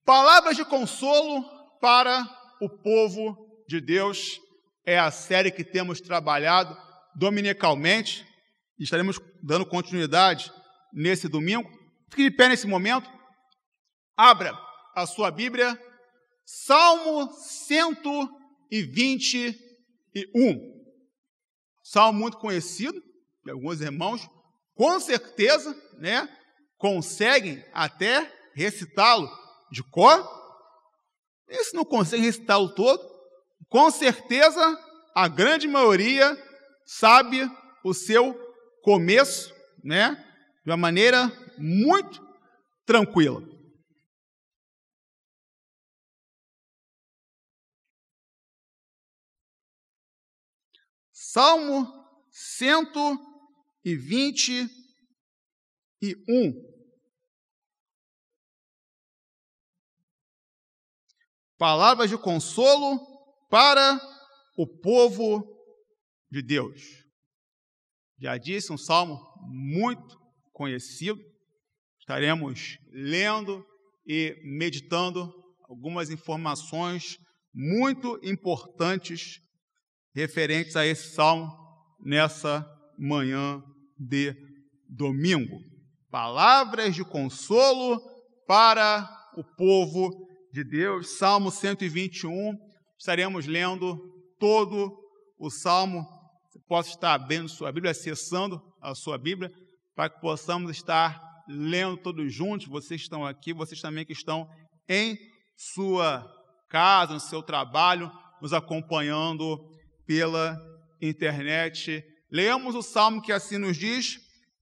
Palavras de consolo para o povo de Deus é a série que temos trabalhado dominicalmente e estaremos dando continuidade nesse domingo. Fique de pé nesse momento, abra a sua Bíblia, Salmo 121, salmo muito conhecido de alguns irmãos, com certeza, conseguem até recitá-lo de cor. E se não conseguem recitá-lo todo, com certeza a grande maioria sabe o seu começo, de uma maneira muito tranquila. Salmo 121. Palavras de consolo para o povo de Deus. Já disse, um salmo muito conhecido. Estaremos lendo e meditando algumas informações muito importantes referentes a esse salmo nessa manhã de domingo. Palavras de consolo para o povo de Deus. Salmo 121. Estaremos lendo todo o salmo. Você pode estar abrindo sua Bíblia, acessando a sua Bíblia, para que possamos estar lendo todos juntos. Vocês estão aqui, vocês também que estão em sua casa, no seu trabalho, nos acompanhando pela internet. Leamos o salmo que assim nos diz: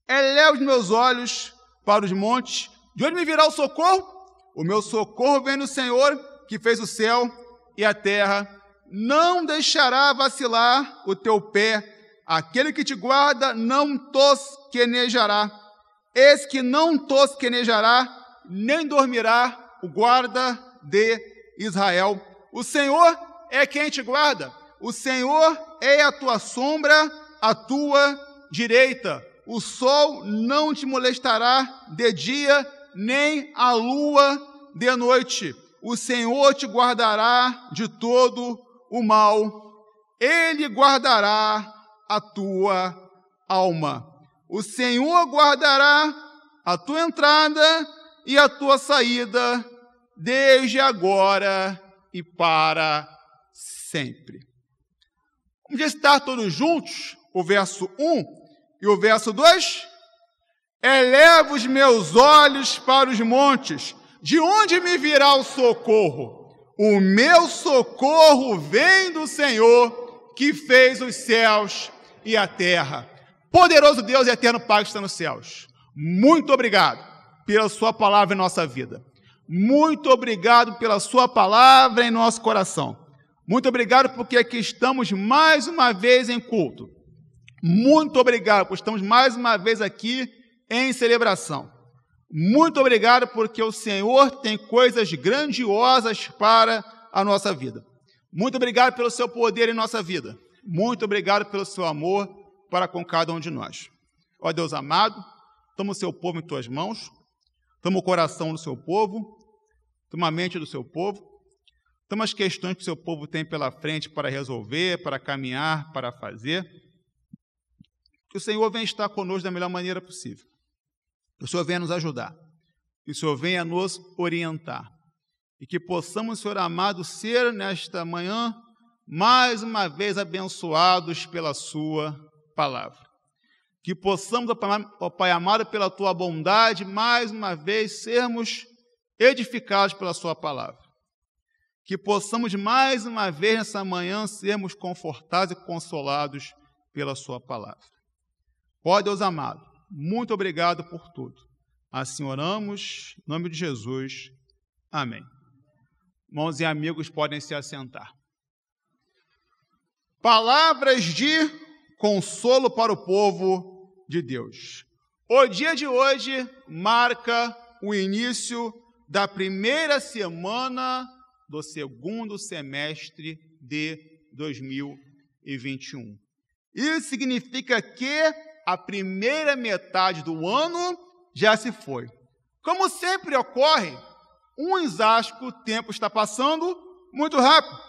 eleva os meus olhos para os montes, de onde me virá o socorro? O meu socorro vem do Senhor, que fez o céu e a terra. Não deixará vacilar o teu pé. Aquele que te guarda não tosquenejará. Esse que não tosquenejará, nem dormirá, o guarda de Israel. O Senhor é quem te guarda. O Senhor é a tua sombra, a tua direita. O sol não te molestará de dia, nem a lua de noite. O Senhor te guardará de todo o mal. Ele guardará a tua alma. O Senhor guardará a tua entrada e a tua saída, desde agora e para sempre. Vamos estar todos juntos, o verso 1 e o verso 2. Eleva os meus olhos para os montes, de onde me virá o socorro? O meu socorro vem do Senhor, que fez os céus e a terra. Poderoso Deus e eterno Pai que está nos céus, muito obrigado pela sua palavra em nossa vida. Muito obrigado pela sua palavra em nosso coração. Muito obrigado porque aqui estamos mais uma vez em culto. Muito obrigado porque estamos mais uma vez aqui em celebração. Muito obrigado porque o Senhor tem coisas grandiosas para a nossa vida. Muito obrigado pelo seu poder em nossa vida. Muito obrigado pelo seu amor para com cada um de nós. Ó Deus amado, toma o seu povo em tuas mãos, toma o coração do seu povo, toma a mente do seu povo, toma as questões que o seu povo tem pela frente para resolver, para caminhar, para fazer. Que o Senhor venha estar conosco da melhor maneira possível. Que o Senhor venha nos ajudar. Que o Senhor venha nos orientar. E que possamos, Senhor amado, ser nesta manhã mais uma vez abençoados pela sua palavra. Que possamos, ó Pai amado, pela tua bondade, mais uma vez sermos edificados pela sua palavra. Que possamos mais uma vez nessa manhã sermos confortados e consolados pela sua palavra. Ó Deus amado, muito obrigado por tudo. Assim oramos, em nome de Jesus. Amém. Irmãos e amigos, podem se assentar. Palavras de consolo para o povo de Deus. O dia de hoje marca o início da primeira semana do segundo semestre de 2021. Isso significa que a primeira metade do ano já se foi. Como sempre ocorre, Uns acham que o tempo está passando muito rápido.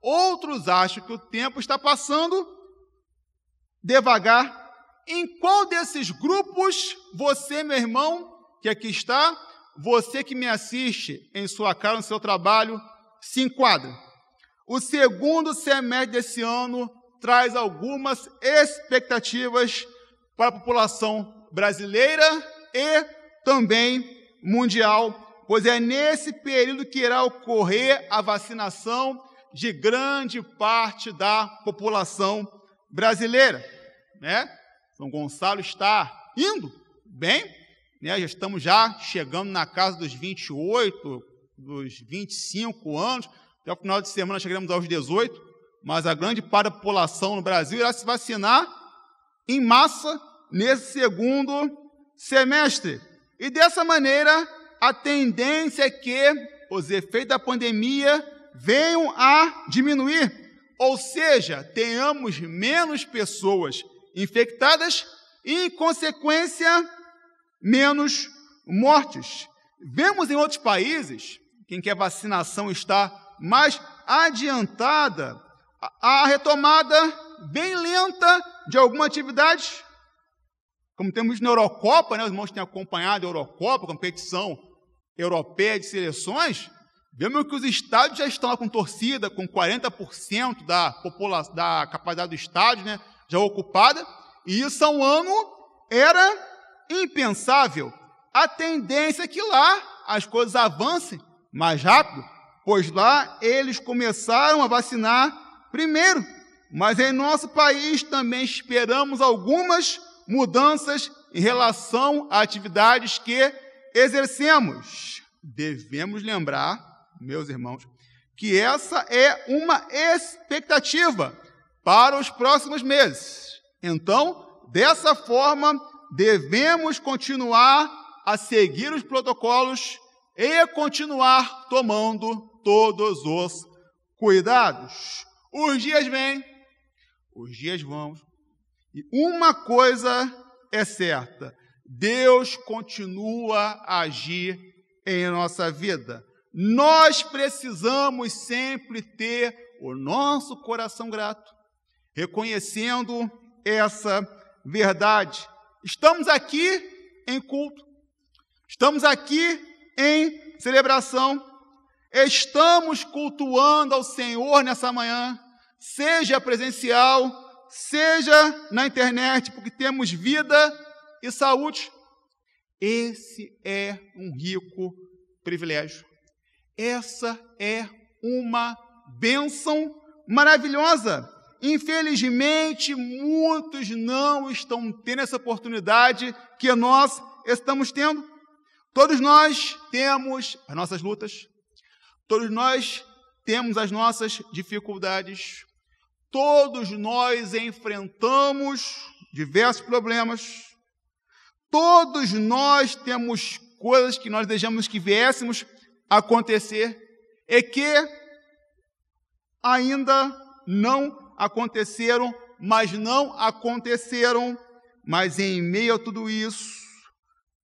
Outros acham que o tempo está passando devagar. Em qual desses grupos você, meu irmão, que aqui está, você que me assiste em sua casa, no seu trabalho, se enquadra? O segundo semestre desse ano traz algumas expectativas para a população brasileira e também mundial, pois é nesse período que irá ocorrer a vacinação de grande parte da população brasileira, né? São Gonçalo está indo bem, né? Já estamos chegando na casa dos 28, dos 25 anos, até o final de semana chegaremos aos 18, mas a grande parte da população no Brasil irá se vacinar em massa nesse segundo semestre. E dessa maneira, a tendência é que os efeitos da pandemia venham a diminuir, ou seja, tenhamos menos pessoas infectadas e, em consequência, menos mortes. Vemos em outros países, em que a vacinação está mais adiantada, a retomada bem lenta de alguma atividade, como temos na Eurocopa, né? Os irmãos têm acompanhado a Eurocopa, competição europeia de seleções, vemos que os estádios já estão lá com torcida, com 40% da capacidade do estádio, né, já ocupada, e isso há um ano era impensável. A tendência é que lá as coisas avancem mais rápido, pois lá eles começaram a vacinar primeiro, mas em nosso país também esperamos algumas mudanças em relação a atividades que exercemos. Devemos lembrar, meus irmãos, que essa é uma expectativa para os próximos meses. Então, dessa forma, devemos continuar a seguir os protocolos e continuar tomando todos os cuidados. Os dias vêm, os dias vão, e uma coisa é certa: Deus continua a agir em nossa vida. Nós precisamos sempre ter o nosso coração grato, reconhecendo essa verdade. Estamos aqui em culto, estamos aqui em celebração, estamos cultuando ao Senhor nessa manhã, seja presencial, seja na internet, porque temos vida e saúde. Esse é um rico privilégio. Essa é uma bênção maravilhosa. Infelizmente, muitos não estão tendo essa oportunidade que nós estamos tendo. Todos nós temos as nossas lutas, todos nós temos as nossas dificuldades, todos nós enfrentamos diversos problemas, todos nós temos coisas que nós desejamos que viéssemos a acontecer e que ainda não aconteceram, mas em meio a tudo isso,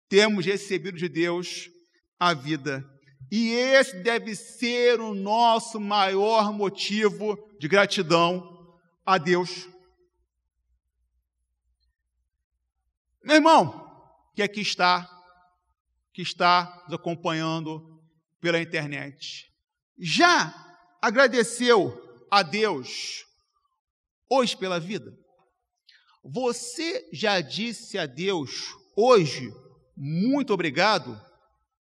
temos recebido de Deus a vida. E esse deve ser o nosso maior motivo de gratidão a Deus. Meu irmão, que aqui está nos acompanhando pela internet, já agradeceu a Deus hoje pela vida? Você já disse a Deus hoje muito obrigado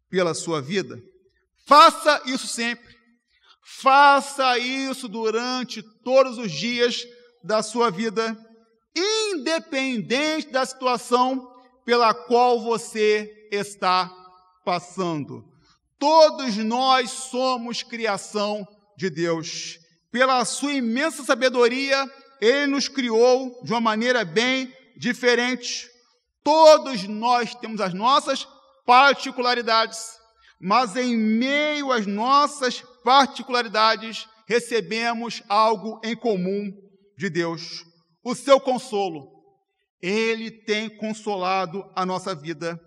pela sua vida? Faça isso sempre. Faça isso durante todos os dias da sua vida, independente da situação pela qual você está passando. Todos nós somos criação de Deus. Pela sua imensa sabedoria, Ele nos criou de uma maneira bem diferente. Todos nós temos as nossas particularidades, mas em meio às nossas particularidades, recebemos algo em comum de Deus: o seu consolo. Ele tem consolado a nossa vida.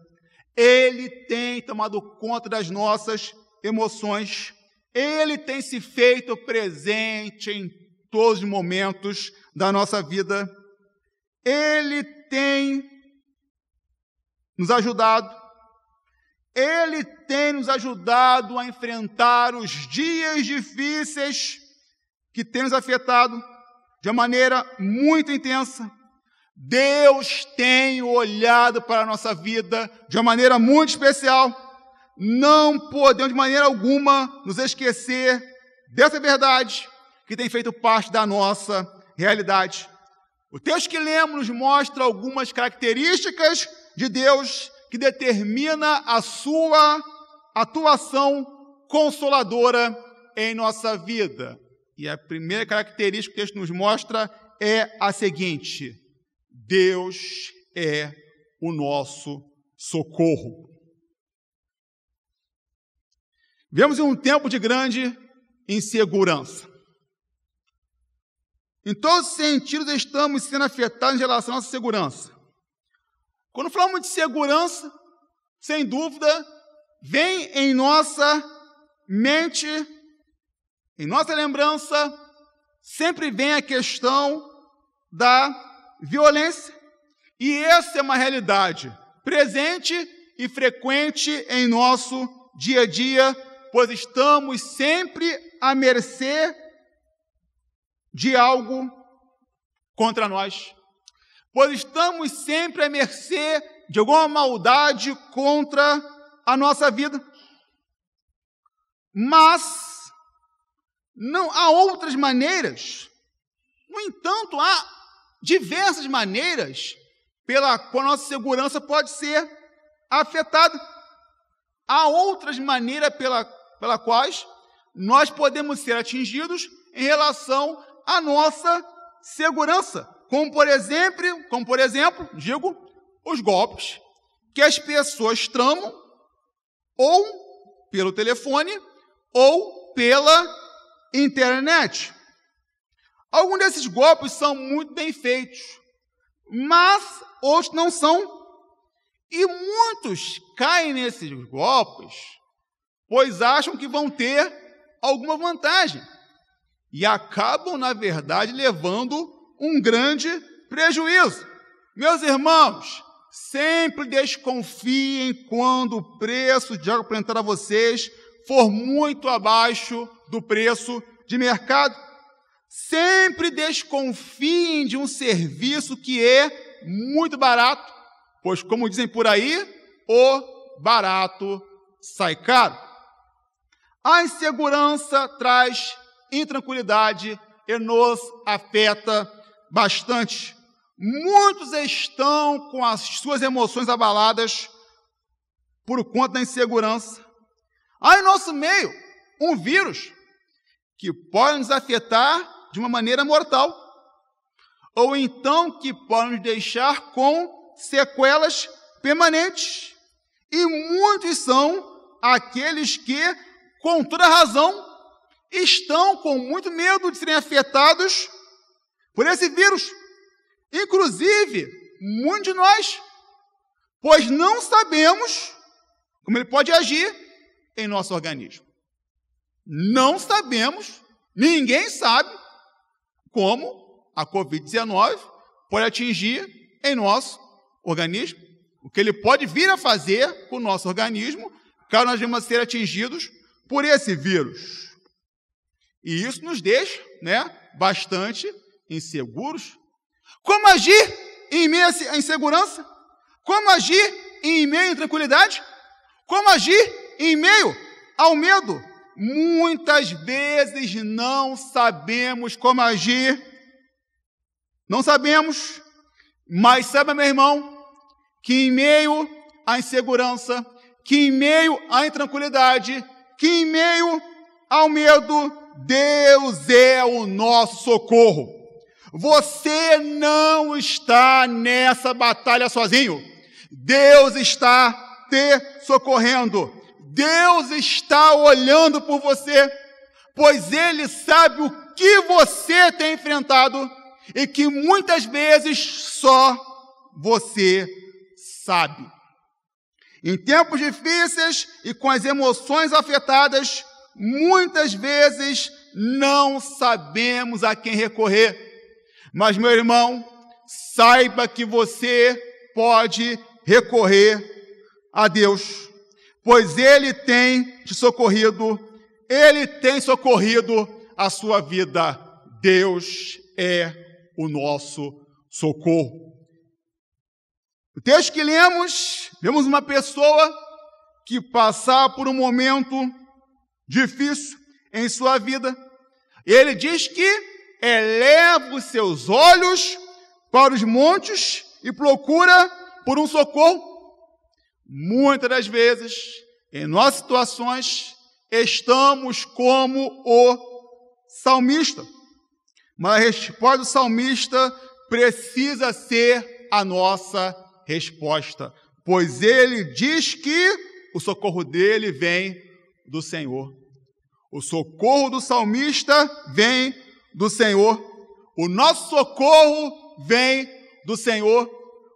Ele tem tomado conta das nossas emoções, Ele tem se feito presente em todos os momentos da nossa vida. Ele tem nos ajudado. Ele tem nos ajudado a enfrentar os dias difíceis que têm nos afetado de uma maneira muito intensa. Deus tem olhado para a nossa vida de uma maneira muito especial. Não podemos de maneira alguma nos esquecer dessa verdade que tem feito parte da nossa realidade. O texto que lemos nos mostra algumas características de Deus que determina a sua atuação consoladora em nossa vida. E a primeira característica que o texto nos mostra é a seguinte: Deus é o nosso socorro. Vivemos em um tempo de grande insegurança. Em todos os sentidos estamos sendo afetados em relação à nossa segurança. Quando falamos de segurança, sem dúvida, vem em nossa mente, em nossa lembrança, sempre vem a questão da violência. E essa é uma realidade presente e frequente em nosso dia a dia, pois estamos sempre à mercê de algo contra nós. Pois estamos sempre à mercê de alguma maldade contra a nossa vida. Mas não há outras maneiras. No entanto, há diversas maneiras pela qual a nossa segurança pode ser afetada. Há outras maneiras pela quais nós podemos ser atingidos em relação à nossa segurança. Como por exemplo, digo, os golpes que as pessoas tramam ou pelo telefone ou pela internet. Alguns desses golpes são muito bem feitos, mas outros não são. E muitos caem nesses golpes, pois acham que vão ter alguma vantagem. E acabam, na verdade, levando um grande prejuízo. Meus irmãos, sempre desconfiem quando o preço de algo apresentado a vocês for muito abaixo do preço de mercado. Sempre desconfiem de um serviço que é muito barato, pois, como dizem por aí, o barato sai caro. A insegurança traz intranquilidade e nos afeta bastante. Muitos estão com as suas emoções abaladas por conta da insegurança. Há em nosso meio um vírus que pode nos afetar de uma maneira mortal, ou então que pode nos deixar com sequelas permanentes. E muitos são aqueles que, com toda razão, estão com muito medo de serem afetados por esse vírus. Inclusive, muitos de nós, pois não sabemos como ele pode agir em nosso organismo. Não sabemos, ninguém sabe como a Covid-19 pode atingir em nosso organismo, o que ele pode vir a fazer com o nosso organismo, caso nós venhamos a ser atingidos por esse vírus. E isso nos deixa, bastante inseguros. Como agir em meio à insegurança? Como agir em meio à intranquilidade? Como agir em meio ao medo? Muitas vezes não sabemos como agir. Não sabemos, mas sabe, meu irmão, que em meio à insegurança, que em meio à intranquilidade, que em meio ao medo, Deus é o nosso socorro. Você não está nessa batalha sozinho. Deus está te socorrendo. Deus está olhando por você, pois Ele sabe o que você tem enfrentado e que muitas vezes só você sabe. Em tempos difíceis e com as emoções afetadas, muitas vezes não sabemos a quem recorrer. Mas, meu irmão, saiba que você pode recorrer a Deus, pois Ele tem te socorrido, Ele tem socorrido a sua vida. Deus é o nosso socorro. O texto que lemos, vemos uma pessoa que passar por um momento difícil em sua vida. Ele diz que eleva os seus olhos para os montes e procura por um socorro. Muitas das vezes, em nossas situações, estamos como o salmista. Mas a resposta do salmista precisa ser a nossa resposta, pois ele diz que o socorro dele vem do Senhor. O socorro do salmista vem do Senhor. O nosso socorro vem do Senhor.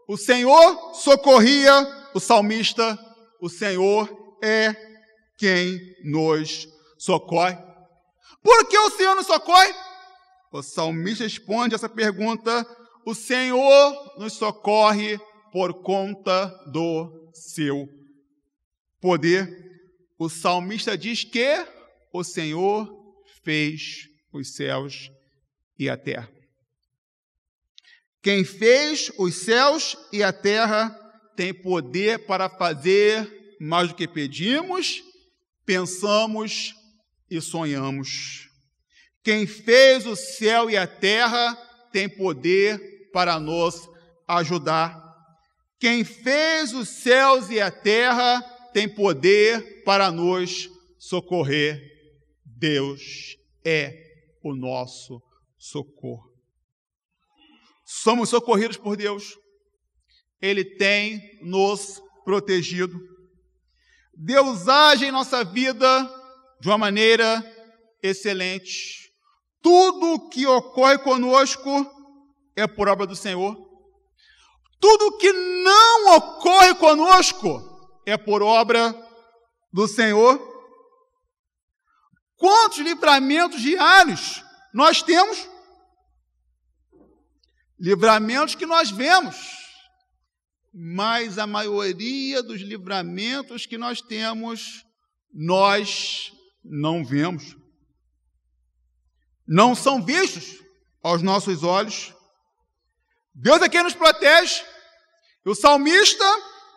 O Senhor socorria o salmista. O Senhor é quem nos socorre. Por que o Senhor nos socorre? O salmista responde essa pergunta: o Senhor nos socorre por conta do seu poder. O salmista diz que o Senhor fez os céus e a terra. Quem fez os céus e a terra tem poder para fazer mais do que pedimos, pensamos e sonhamos. Quem fez o céu e a terra tem poder para nos ajudar. Quem fez os céus e a terra tem poder para nos socorrer. Deus é o nosso socorro. Somos socorridos por Deus. Ele tem nos protegido. Deus age em nossa vida de uma maneira excelente. Tudo o que ocorre conosco é por obra do Senhor. Tudo que não ocorre conosco é por obra do Senhor. Quantos livramentos diários nós temos? Livramentos que nós vemos, mas a maioria dos livramentos que nós temos, nós não vemos. Não são vistos aos nossos olhos. Deus é quem nos protege. E o salmista,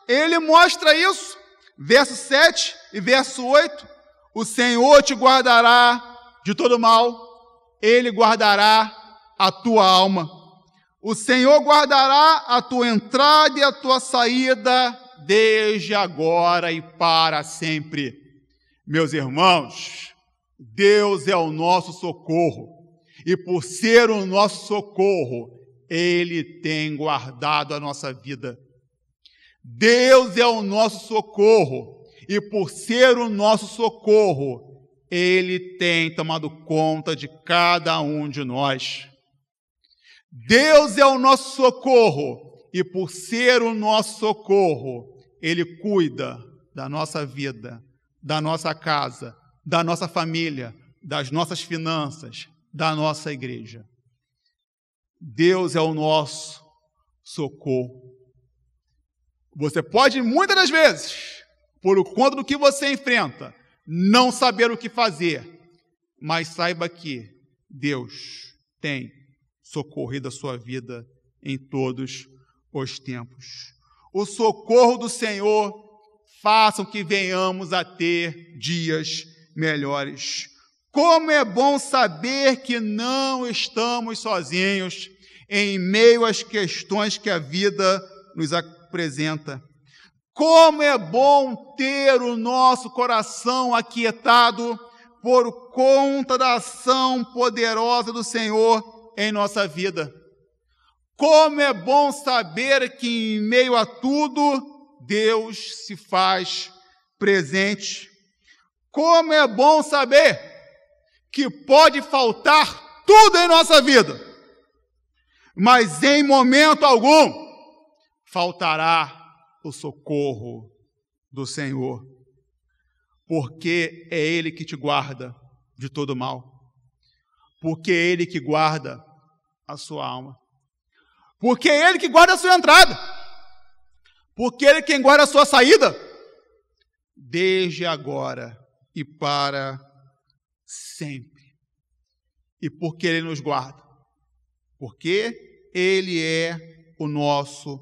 ele mostra isso. Verso 7 e verso 8. O Senhor te guardará de todo mal. Ele guardará a tua alma. O Senhor guardará a tua entrada e a tua saída desde agora e para sempre. Meus irmãos, Deus é o nosso socorro. E por ser o nosso socorro, Ele tem guardado a nossa vida. Deus é o nosso socorro, e por ser o nosso socorro, Ele tem tomado conta de cada um de nós. Deus é o nosso socorro, e por ser o nosso socorro, Ele cuida da nossa vida, da nossa casa, da nossa família, das nossas finanças, da nossa igreja. Deus é o nosso socorro. Você pode, muitas das vezes, por conta do que você enfrenta, não saber o que fazer, mas saiba que Deus tem socorrido a sua vida em todos os tempos. O socorro do Senhor faça com que venhamos a ter dias melhores. Como é bom saber que não estamos sozinhos em meio às questões que a vida nos apresenta. Como é bom ter o nosso coração aquietado por conta da ação poderosa do Senhor em nossa vida. Como é bom saber que em meio a tudo, Deus se faz presente. Como é bom saber que pode faltar tudo em nossa vida, mas em momento algum faltará o socorro do Senhor, porque é Ele que te guarda de todo mal, porque é Ele que guarda a sua alma, porque é Ele que guarda a sua entrada, porque é Ele quem guarda a sua saída, desde agora e para sempre. E porque Ele nos guarda, porque Ele é o nosso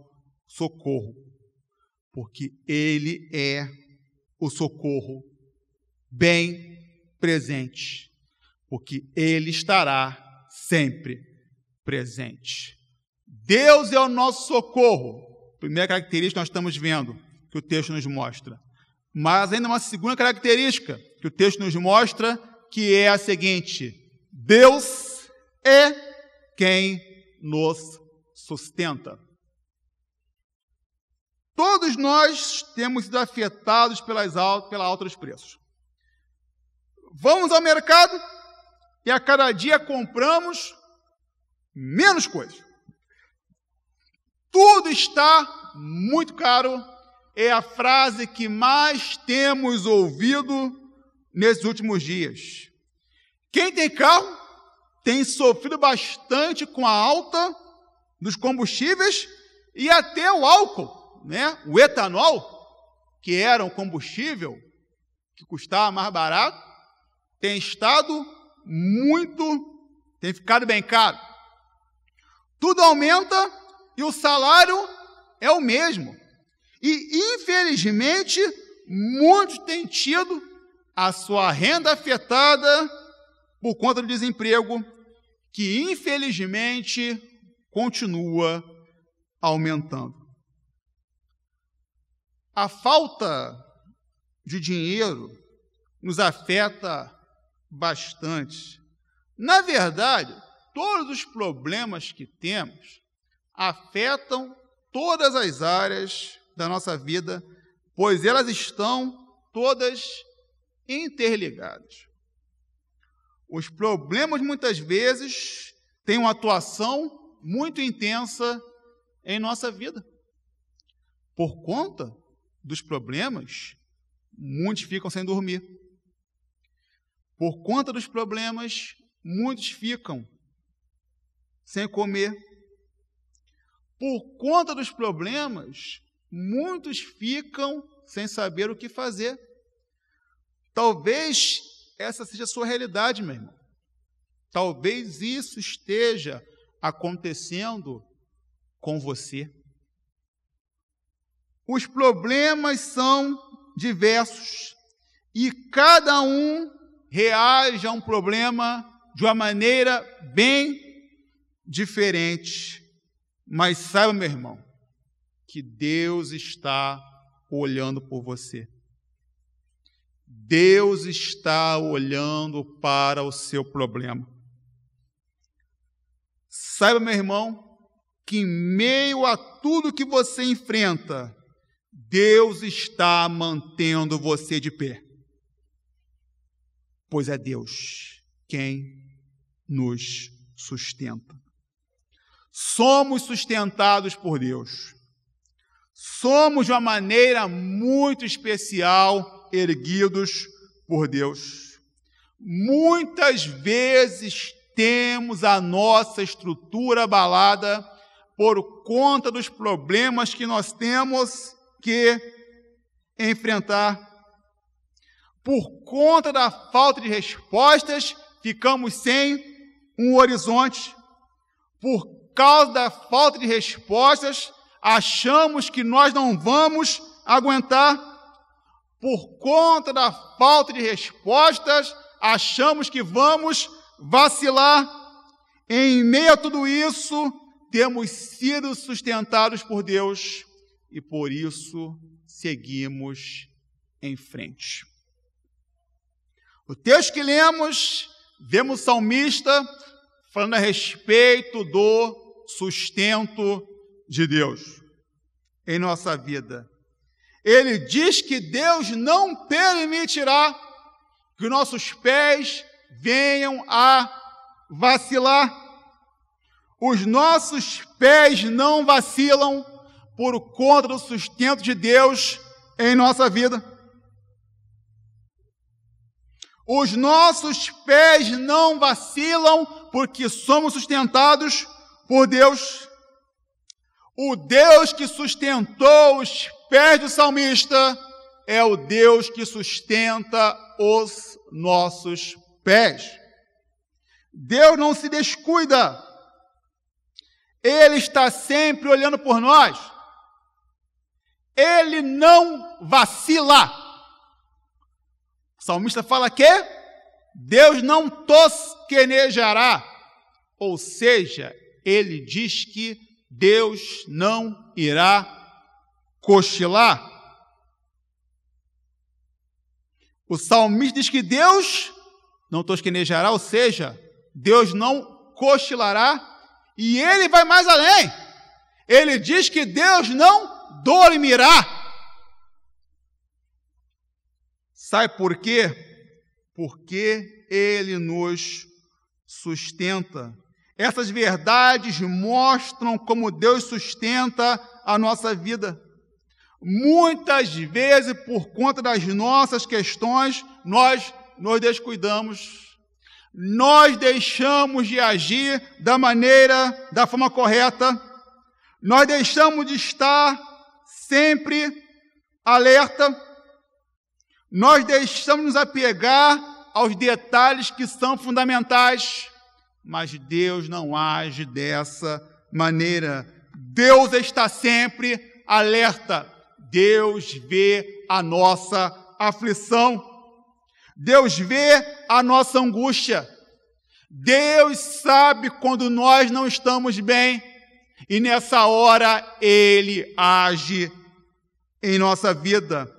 socorro, porque Ele é o socorro bem presente, porque Ele estará sempre presente. Deus é o nosso socorro. Primeira característica que nós estamos vendo, que o texto nos mostra. Mas ainda uma segunda característica que o texto nos mostra, que é a seguinte: Deus é quem nos sustenta. Todos nós temos sido afetados pela alta dos preços. Vamos ao mercado e a cada dia compramos menos coisas. Tudo está muito caro. É a frase que mais temos ouvido nesses últimos dias. Quem tem carro tem sofrido bastante com a alta dos combustíveis e até o álcool, né? O etanol, que era um combustível que custava mais barato, tem ficado bem caro. Tudo aumenta e o salário é o mesmo. E, infelizmente, muitos têm tido a sua renda afetada por conta do desemprego, que, infelizmente, continua aumentando. A falta de dinheiro nos afeta bastante. Na verdade, todos os problemas que temos afetam todas as áreas da nossa vida, pois elas estão todas interligadas. Os problemas, muitas vezes, têm uma atuação muito intensa em nossa vida. Por conta dos problemas, muitos ficam sem dormir. Por conta dos problemas, muitos ficam sem comer. Por conta dos problemas, muitos ficam sem saber o que fazer. Talvez essa seja a sua realidade, meu irmão. Talvez isso esteja acontecendo com você. Os problemas são diversos e cada um reage a um problema de uma maneira bem diferente. Mas saiba, meu irmão, que Deus está olhando por você. Deus está olhando para o seu problema. Saiba, meu irmão, que em meio a tudo que você enfrenta, Deus está mantendo você de pé. Pois é Deus quem nos sustenta. Somos sustentados por Deus. Somos de uma maneira muito especial erguidos por Deus. Muitas vezes temos a nossa estrutura abalada por conta dos problemas que nós temos que enfrentar. Por conta da falta de respostas, ficamos sem um horizonte. Por causa da falta de respostas, achamos que nós não vamos aguentar. Por conta da falta de respostas, achamos que vamos vacilar. Em meio a tudo isso, temos sido sustentados por Deus e por isso seguimos em frente. O texto que lemos, vemos o salmista falando a respeito do sustento de Deus em nossa vida. Ele diz que Deus não permitirá que nossos pés venham a vacilar. Os nossos pés não vacilam por conta do sustento de Deus em nossa vida. Os nossos pés não vacilam porque somos sustentados por Deus. O Deus que sustentou os pés do salmista é o Deus que sustenta os nossos pés. Deus não se descuida. Ele está sempre olhando por nós. Ele não vacila. O salmista fala que Deus não tosquenejará. Ou seja, ele diz que Deus não irá cochilar. O salmista diz que Deus não tosquenejará, ou seja, Deus não cochilará, e ele vai mais além. Ele diz que Deus não dormirá. Sabe por quê? Porque ele nos sustenta. Essas verdades mostram como Deus sustenta a nossa vida. Muitas vezes, por conta das nossas questões, nós nos descuidamos. Nós deixamos de agir da forma correta. Nós deixamos de estar sempre alerta. Nós deixamos de nos apegar aos detalhes que são fundamentais. Mas Deus não age dessa maneira. Deus está sempre alerta. Deus vê a nossa aflição. Deus vê a nossa angústia. Deus sabe quando nós não estamos bem. E nessa hora Ele age em nossa vida.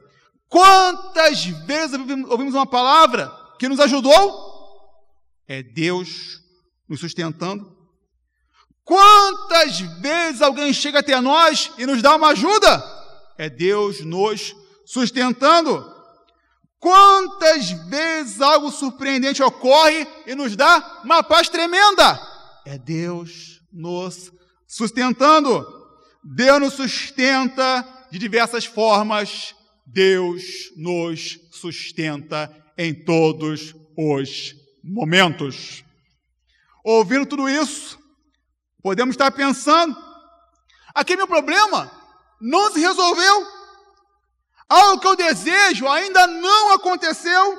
Quantas vezes ouvimos uma palavra que nos ajudou? É Deus nos sustentando. Quantas vezes alguém chega até nós e nos dá uma ajuda? É Deus nos sustentando. Quantas vezes algo surpreendente ocorre e nos dá uma paz tremenda? É Deus nos sustentando. Deus nos sustenta de diversas formas. Deus nos sustenta em todos os momentos. Ouvindo tudo isso, podemos estar pensando, aqui meu problema não se resolveu. Algo que eu desejo ainda não aconteceu.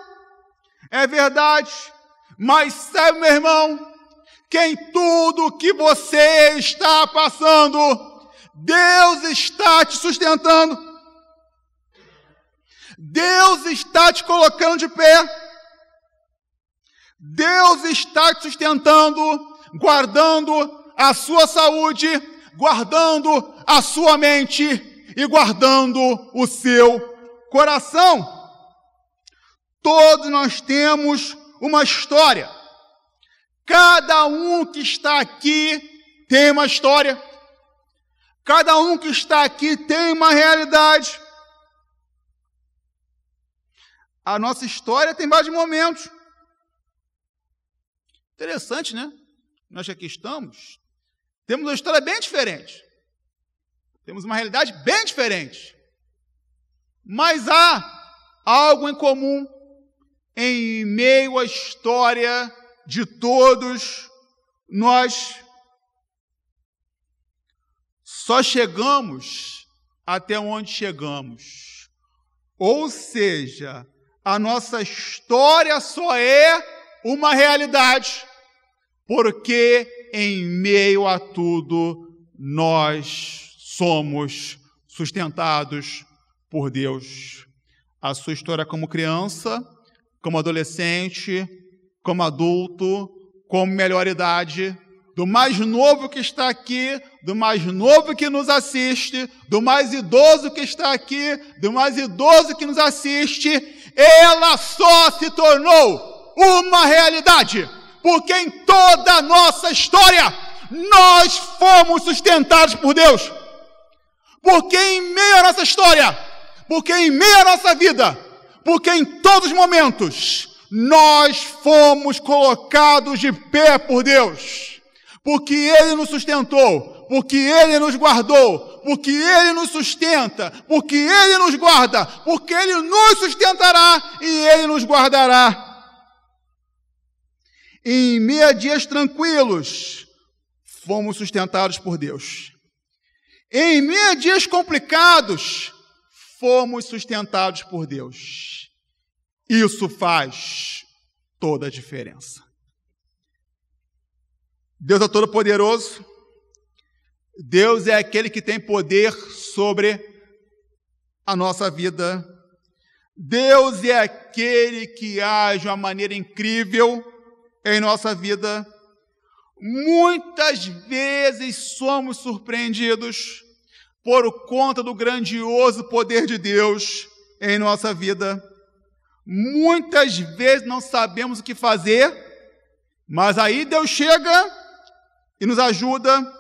É verdade, mas sabe, meu irmão, que em tudo que você está passando, Deus está te sustentando. Deus está te colocando de pé. Deus está te sustentando, guardando a sua saúde, guardando a sua mente e guardando o seu coração. Todos nós temos uma história. Cada um que está aqui tem uma história. Cada um que está aqui tem uma realidade. A nossa história tem vários momentos. Interessante, né? Nós que aqui estamos, temos uma história bem diferente. Temos uma realidade bem diferente. Mas há algo em comum em meio à história de todos nós. Só chegamos até onde chegamos. Ou seja, a nossa história só é uma realidade, porque em meio a tudo nós somos sustentados por Deus. A sua história como criança, como adolescente, como adulto, como melhor idade, do mais novo que está aqui, do mais novo que nos assiste, do mais idoso que está aqui, do mais idoso que nos assiste, ela só se tornou uma realidade, porque em toda a nossa história nós fomos sustentados por Deus. Porque em meio à nossa história, porque em meio à nossa vida, porque em todos os momentos nós fomos colocados de pé por Deus. Porque Ele nos sustentou, porque Ele nos guardou, porque Ele nos sustenta, porque Ele nos guarda, porque Ele nos sustentará e Ele nos guardará. Em meio a dias tranquilos, fomos sustentados por Deus. Em meio a dias complicados, fomos sustentados por Deus. Isso faz toda a diferença. Deus é todo-poderoso. Deus é aquele que tem poder sobre a nossa vida. Deus é aquele que age de uma maneira incrível em nossa vida. Muitas vezes somos surpreendidos por conta do grandioso poder de Deus em nossa vida. Muitas vezes não sabemos o que fazer, mas aí Deus chega e nos ajuda.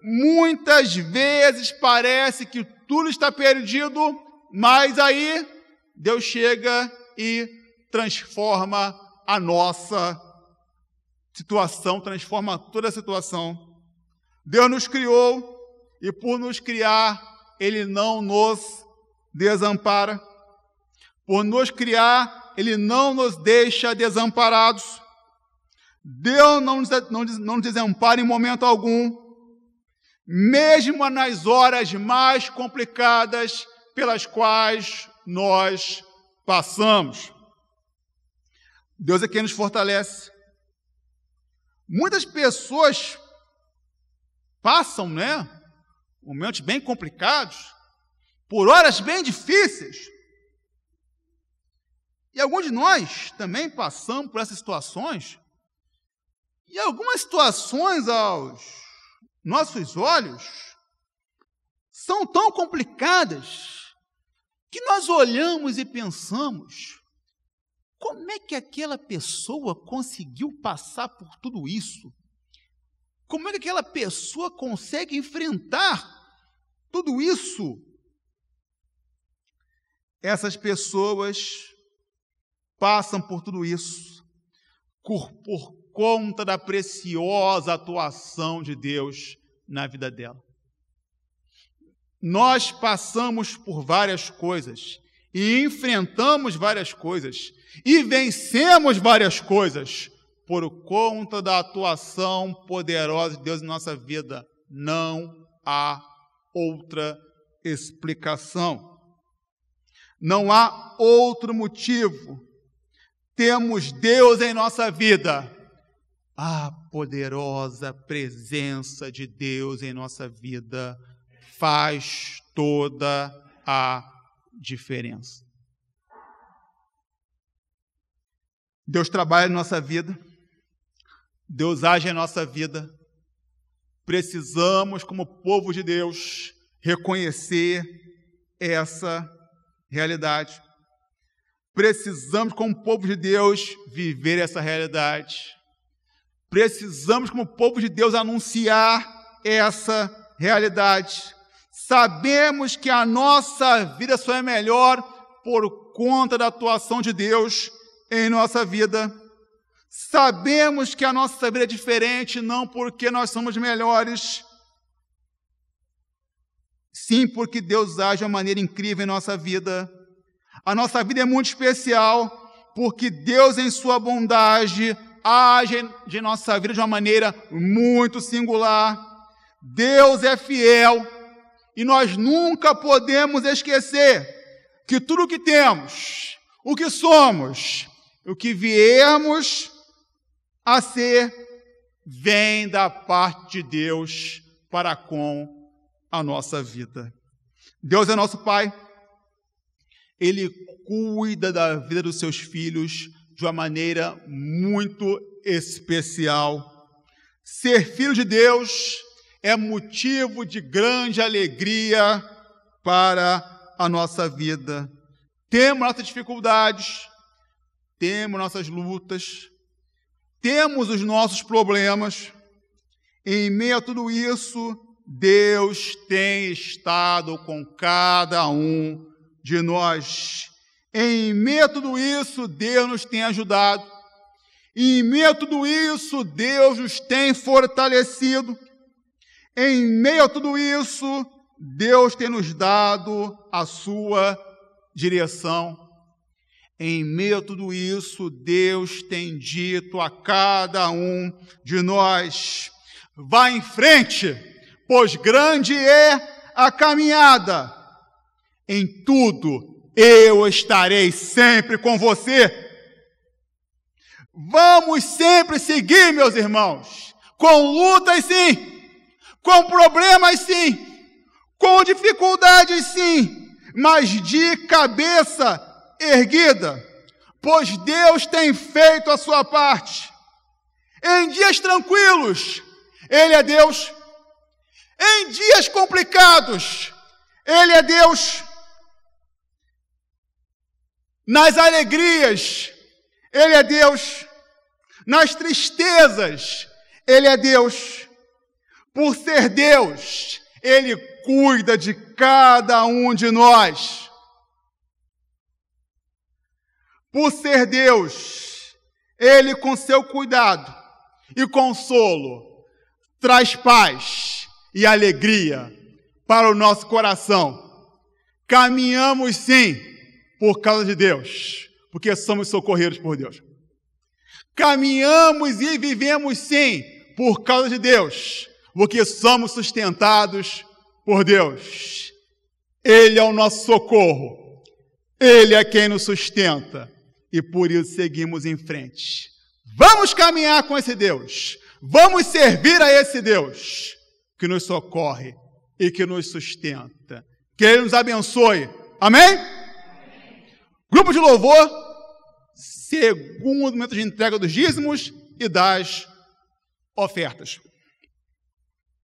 Muitas vezes parece que tudo está perdido, mas aí Deus chega e transforma a nossa situação, transforma toda a situação. Deus nos criou e por nos criar, Ele não nos desampara. Por nos criar, Ele não nos deixa desamparados. Deus não nos desampara em momento algum, mesmo nas horas mais complicadas pelas quais nós passamos. Deus é quem nos fortalece. Muitas pessoas passam, momentos bem complicados, por horas bem difíceis. E alguns de nós também passamos por essas situações. E algumas situações aos nossos olhos são tão complicadas que nós olhamos e pensamos: como é que aquela pessoa conseguiu passar por tudo isso? Como é que aquela pessoa consegue enfrentar tudo isso? Essas pessoas passam por tudo isso por conta da preciosa atuação de Deus na vida dela. Nós passamos por várias coisas e enfrentamos várias coisas e vencemos várias coisas por conta da atuação poderosa de Deus em nossa vida. Não há outra explicação. Não há outro motivo. Temos Deus em nossa vida. A poderosa presença de Deus em nossa vida faz toda a diferença. Deus trabalha em nossa vida, Deus age em nossa vida. Precisamos, como povo de Deus, reconhecer essa realidade. Precisamos, como povo de Deus, viver essa realidade. Precisamos, como povo de Deus, anunciar essa realidade. Sabemos que a nossa vida só é melhor por conta da atuação de Deus em nossa vida. Sabemos que a nossa vida é diferente, não porque nós somos melhores, sim porque Deus age de uma maneira incrível em nossa vida. A nossa vida é muito especial, porque Deus, em sua bondade, age de nossa vida de uma maneira muito singular. Deus é fiel e nós nunca podemos esquecer que tudo o que temos, o que somos, o que viermos a ser, vem da parte de Deus para com a nossa vida. Deus é nosso Pai. Ele cuida da vida dos seus filhos de uma maneira muito especial. Ser filho de Deus é motivo de grande alegria para a nossa vida. Temos nossas dificuldades, temos nossas lutas, temos os nossos problemas. Em meio a tudo isso, Deus tem estado com cada um de nós. Em meio a tudo isso, Deus nos tem ajudado. Em meio a tudo isso, Deus nos tem fortalecido. Em meio a tudo isso, Deus tem nos dado a sua direção. Em meio a tudo isso, Deus tem dito a cada um de nós: vá em frente, pois grande é a caminhada. Em tudo eu estarei sempre com você. Vamos sempre seguir, meus irmãos, com lutas sim, com problemas sim, com dificuldades sim, mas de cabeça erguida, pois Deus tem feito a sua parte. Em dias tranquilos, Ele é Deus. Em dias complicados, Ele é Deus. Nas alegrias, Ele é Deus. Nas tristezas, Ele é Deus. Por ser Deus, Ele cuida de cada um de nós. Por ser Deus, Ele com seu cuidado e consolo traz paz e alegria para o nosso coração. Caminhamos sim por causa de Deus, porque somos socorridos por Deus. Caminhamos e vivemos sim por causa de Deus, porque somos sustentados por Deus. Ele é o nosso socorro, Ele é quem nos sustenta. E por isso seguimos em frente. Vamos caminhar com esse Deus. Vamos servir a esse Deus que nos socorre e que nos sustenta. Que Ele nos abençoe. Amém? Amém. Grupo de louvor, segundo momento de entrega dos dízimos e das ofertas.